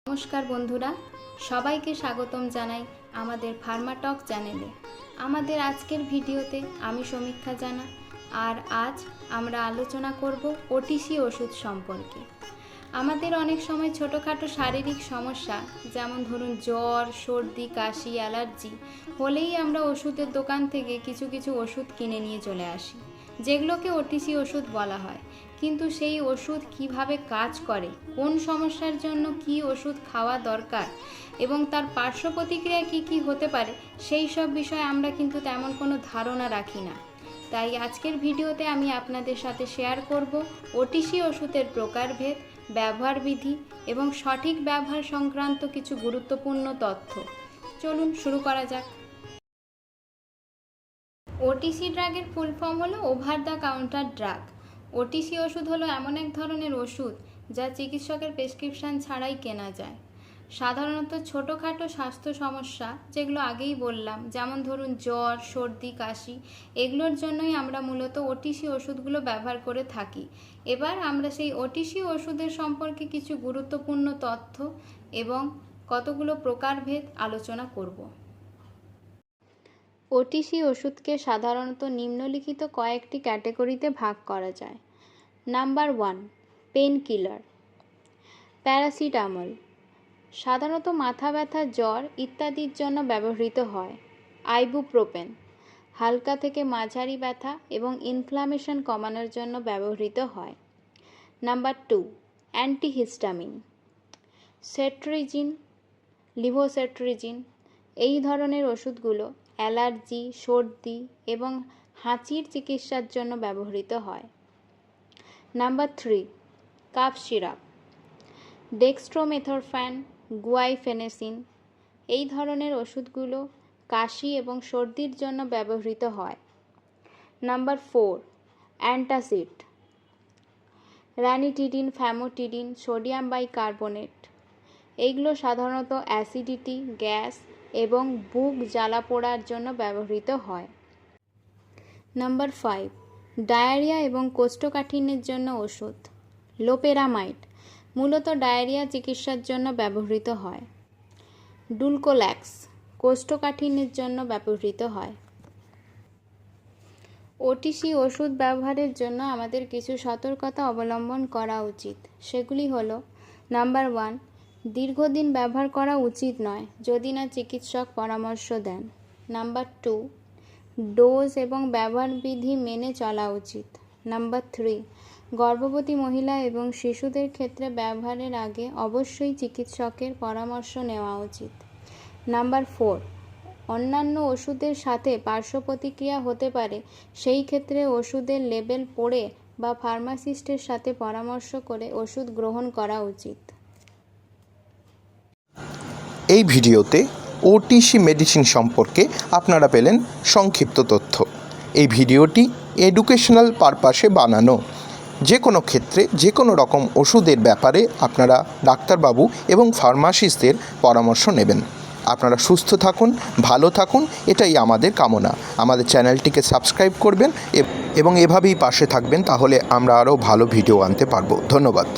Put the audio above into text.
নমস্কার বন্ধুরা, সবাইকে স্বাগতম জানাই আমাদের ফার্মাটক চ্যানেলে। আমাদের আজকের ভিডিওতে আমি সমীক্ষা জানা, আর আজ আমরা আলোচনা করব ওটিসি ওষুধ সম্পর্কে। আমাদের অনেক সময় ছোটোখাটো শারীরিক সমস্যা, যেমন ধরুন জ্বর, সর্দি, কাশি, অ্যালার্জি হলেই আমরা ওষুধের দোকান থেকে কিছু ওষুধ কিনে নিয়ে চলে আসি, যেগুলোকে ওটিসি ওষুধ বলা হয়। কিন্তু সেই ওষুধ কিভাবে কাজ করে, কোন সমস্যার জন্য কি ওষুধ খাওয়া দরকার এবং তার পার্শ্ব প্রতিক্রিয়া কি হতে পারে, সেই সব বিষয়ে আমরা কিন্তু তেমন কোনো ধারণা রাখি না। তাই আজকের ভিডিওতে আমি আপনাদের সাথে শেয়ার করব ওটিসি ওষুধের প্রকারভেদ, ব্যবহার বিধি এবং সঠিক ব্যবহার সংক্রান্ত কিছু গুরুত্বপূর্ণ তথ্য। চলুন শুরু করা যাক। ওটিসি ড্রাগের ফুল ফর্ম হলো over the counter drug. OTC ওষুধ হলো এমন এক ধরনের ওষুধ যা চিকিৎসকের প্রেসক্রিপশন ছাড়াই কেনা যায়। সাধারণত ছোটোখাটো স্বাস্থ্য সমস্যা, যেগুলো আগেই বললাম, যেমন ধরুন জ্বর, সর্দি, কাশি, এগুলোর জন্যই আমরা মূলত ওটিসি ওষুধগুলো ব্যবহার করে থাকি। এবার আমরা সেই ওটিসি ওষুধের সম্পর্কে কিছু গুরুত্বপূর্ণ তথ্য এবং কতগুলো প্রকারভেদ আলোচনা করব। ওটিসি ওষুধকে সাধারণত নিম্নলিখিত কয়েকটি ক্যাটাগরিতে ভাগ করা যায়। Number 1, pain killer. প্যারাসিটামল সাধারণত মাথা ব্যথা, জ্বর ইত্যাদির জন্য ব্যবহৃত হয়। আইবুপ্রোফেন হালকা থেকে মাঝারি ব্যথা এবং ইনফ্লামেশন কমানোর জন্য ব্যবহৃত হয়। Number 2, antihistamine. সেট্রিজিন, লিভোসেট্রিজিন এই ধরনের ওষুধগুলো অ্যালার্জি, সর্দি এবং হাঁচির চিকিৎসার জন্য ব্যবহৃত হয়। Number 3, cough syrup. Dextromethorphan, guaifenesin এই ধরনের ওষুধগুলো কাশি এবং সর্দির জন্য ব্যবহৃত হয়। Number 4, antacid. Ranitidine, famotidine, sodium bicarbonate এইগুলো সাধারণত অ্যাসিডিটি, গ্যাস এবং বুক জ্বালা পোড়ার জন্য ব্যবহৃত হয়। নাম্বার 5, ডায়রিয়া এবং কোষ্ঠকাঠিন্যের জন্য ওষুধ। লোপেরামাইড মূলত ডায়রিয়া চিকিৎসার জন্য ব্যবহৃত হয়। ডুলকোল্যাক্স কোষ্ঠকাঠিন্যের জন্য ব্যবহৃত হয়। ওটিসি ওষুধ ব্যবহারের জন্য আমাদের কিছু সতর্কতা অবলম্বন করা উচিত। সেগুলি হলো, নাম্বার 1, দীর্ঘদিন ব্যবহার করা উচিত নয় যদি না চিকিৎসক পরামর্শ দেন। নাম্বার 2, ডোজ এবং ব্যবহার বিধি মেনে চলা উচিত। নাম্বার 3, গর্ভবতী মহিলা এবং শিশুদের ক্ষেত্রে ব্যবহারের আগে অবশ্যই চিকিৎসকের পরামর্শ নেওয়া উচিত। নাম্বার 4, অন্যান্য ওষুধের সাথে পার্শ্ব প্রতিক্রিয়া হতে পারে, সেই ক্ষেত্রে ওষুধের লেবেল পড়ে বা ফার্মাসিস্টের সাথে পরামর্শ করে ওষুধ গ্রহণ করা উচিত। এই ভিডিওতে ওটিসি মেডিসিন সম্পর্কে আপনারা পেলেন সংক্ষিপ্ত তথ্য। এই ভিডিওটি এডুকেশনাল পারপাসে বানানো। যে কোনো ক্ষেত্রে যে কোনো রকম ওষুধের ব্যাপারে আপনারা ডাক্তারবাবু এবং ফার্মাসিস্টদের পরামর্শ নেবেন। আপনারা সুস্থ থাকুন, ভালো থাকুন, এটাই আমাদের কামনা। আমাদের চ্যানেলটিকে সাবস্ক্রাইব করবেন এবং এভাবেই পাশে থাকবেন, তাহলে আমরা আরও ভালো ভিডিও আনতে পারবো। ধন্যবাদ।